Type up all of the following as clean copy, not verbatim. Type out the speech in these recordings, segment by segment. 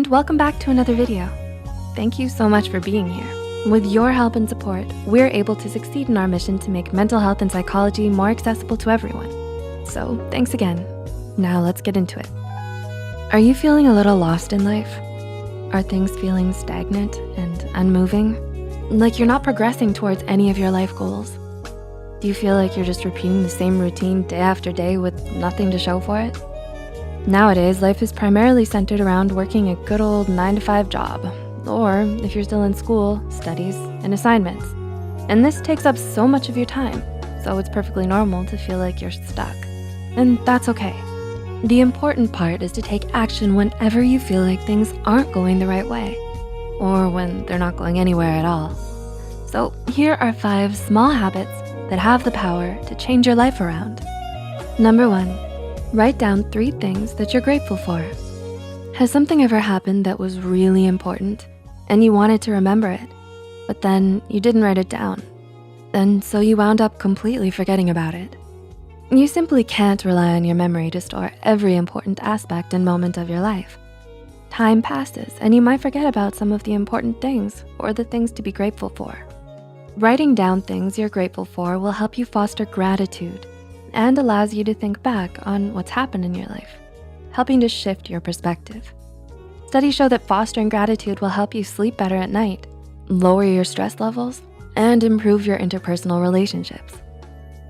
And welcome back to another video. Thank you so much for being here. With your help and support, we're able to succeed in our mission to make mental health and psychology more accessible to everyone. So thanks again. Now let's get into it. Are you feeling a little lost in life? Are things feeling stagnant and unmoving? Like you're not progressing towards any of your life goals? Do you feel like you're just repeating the same routine day after day with nothing to show for it? Nowadays, life is primarily centered around working a good old 9-to-5 job, or if you're still in school, studies and assignments. And this takes up so much of your time, so it's perfectly normal to feel like you're stuck. And that's okay. The important part is to take action whenever you feel like things aren't going the right way, or when they're not going anywhere at all. So here are 5 small habits that have the power to change your life around. Number 1. Write down 3 things that you're grateful for. Has something ever happened that was really important and you wanted to remember it, but then you didn't write it down? And so you wound up completely forgetting about it. You simply can't rely on your memory to store every important aspect and moment of your life. Time passes and you might forget about some of the important things or the things to be grateful for. Writing down things you're grateful for will help you foster gratitude and allows you to think back on what's happened in your life, helping to shift your perspective. Studies show that fostering gratitude will help you sleep better at night, lower your stress levels, and improve your interpersonal relationships.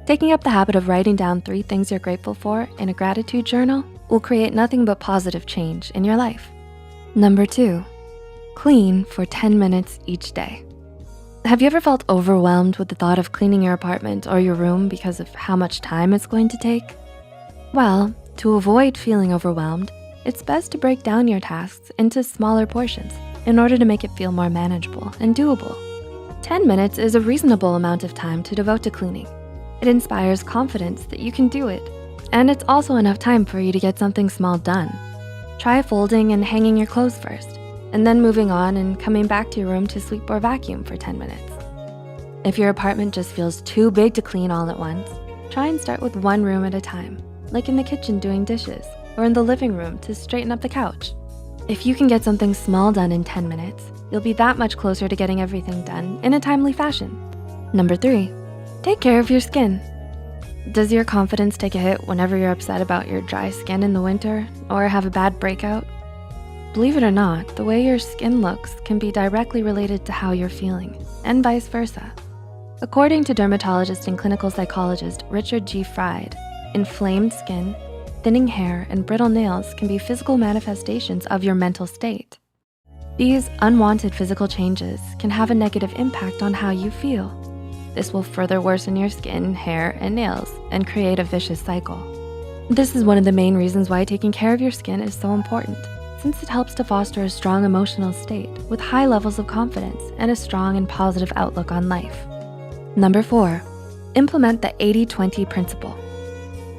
Taking up the habit of writing down 3 things you're grateful for in a gratitude journal will create nothing but positive change in your life. Number 2, clean for 10 minutes each day. Have you ever felt overwhelmed with the thought of cleaning your apartment or your room because of how much time it's going to take? Well, to avoid feeling overwhelmed, it's best to break down your tasks into smaller portions in order to make it feel more manageable and doable. 10 minutes is a reasonable amount of time to devote to cleaning. It inspires confidence that you can do it, and it's also enough time for you to get something small done. Try folding and hanging your clothes first, and then moving on and coming back to your room to sweep or vacuum for 10 minutes. If your apartment just feels too big to clean all at once, try and start with 1 room at a time, like in the kitchen doing dishes, or in the living room to straighten up the couch. If you can get something small done in 10 minutes, you'll be that much closer to getting everything done in a timely fashion. Number 3, take care of your skin. Does your confidence take a hit whenever you're upset about your dry skin in the winter or have a bad breakout? Believe it or not, the way your skin looks can be directly related to how you're feeling, and vice versa. According to dermatologist and clinical psychologist Richard G. Fried, inflamed skin, thinning hair, and brittle nails can be physical manifestations of your mental state. These unwanted physical changes can have a negative impact on how you feel. This will further worsen your skin, hair, and nails and create a vicious cycle. This is one of the main reasons why taking care of your skin is so important, since it helps to foster a strong emotional state with high levels of confidence and a strong and positive outlook on life. Number 4, implement the 80-20 principle.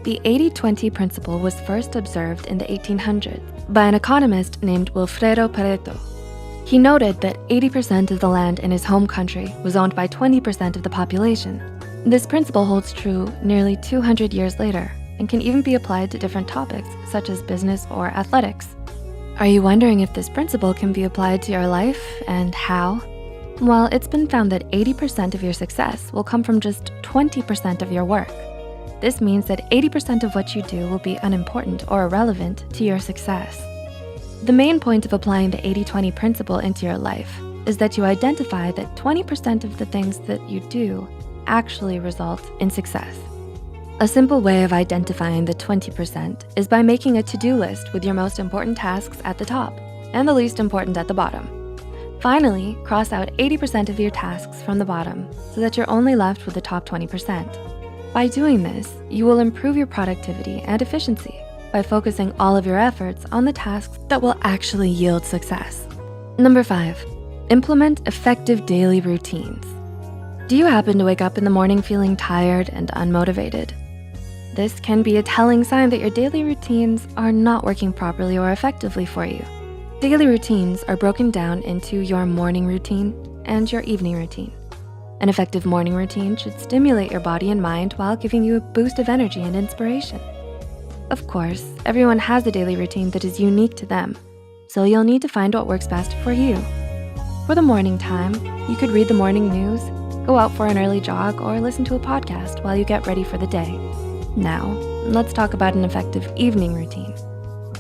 The 80-20 principle was first observed in the 1800s by an economist named Wilfredo Pareto. He noted that 80% of the land in his home country was owned by 20% of the population. This principle holds true nearly 200 years later and can even be applied to different topics such as business or athletics. Are you wondering if this principle can be applied to your life and how? Well, it's been found that 80% of your success will come from just 20% of your work. This means that 80% of what you do will be unimportant or irrelevant to your success. The main point of applying the 80-20 principle into your life is that you identify that 20% of the things that you do actually result in success. A simple way of identifying the 20% is by making a to-do list with your most important tasks at the top and the least important at the bottom. Finally, cross out 80% of your tasks from the bottom so that you're only left with the top 20%. By doing this, you will improve your productivity and efficiency by focusing all of your efforts on the tasks that will actually yield success. Number 5, implement effective daily routines. Do you happen to wake up in the morning feeling tired and unmotivated? This can be a telling sign that your daily routines are not working properly or effectively for you. Daily routines are broken down into your morning routine and your evening routine. An effective morning routine should stimulate your body and mind while giving you a boost of energy and inspiration. Of course, everyone has a daily routine that is unique to them, so you'll need to find what works best for you. For the morning time, you could read the morning news, go out for an early jog, or listen to a podcast while you get ready for the day. Now, let's talk about an effective evening routine.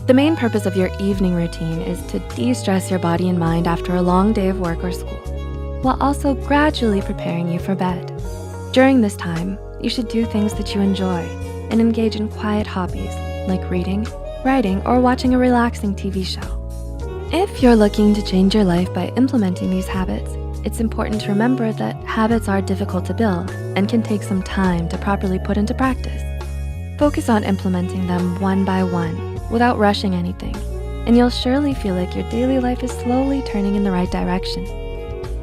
The main purpose of your evening routine is to de-stress your body and mind after a long day of work or school, while also gradually preparing you for bed. During this time, you should do things that you enjoy and engage in quiet hobbies like reading, writing, or watching a relaxing TV show. If you're looking to change your life by implementing these habits, it's important to remember that habits are difficult to build and can take some time to properly put into practice. Focus on implementing them one by one without rushing anything, and you'll surely feel like your daily life is slowly turning in the right direction.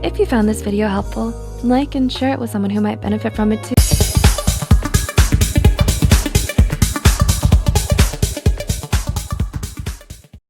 If you found this video helpful, like and share it with someone who might benefit from it too.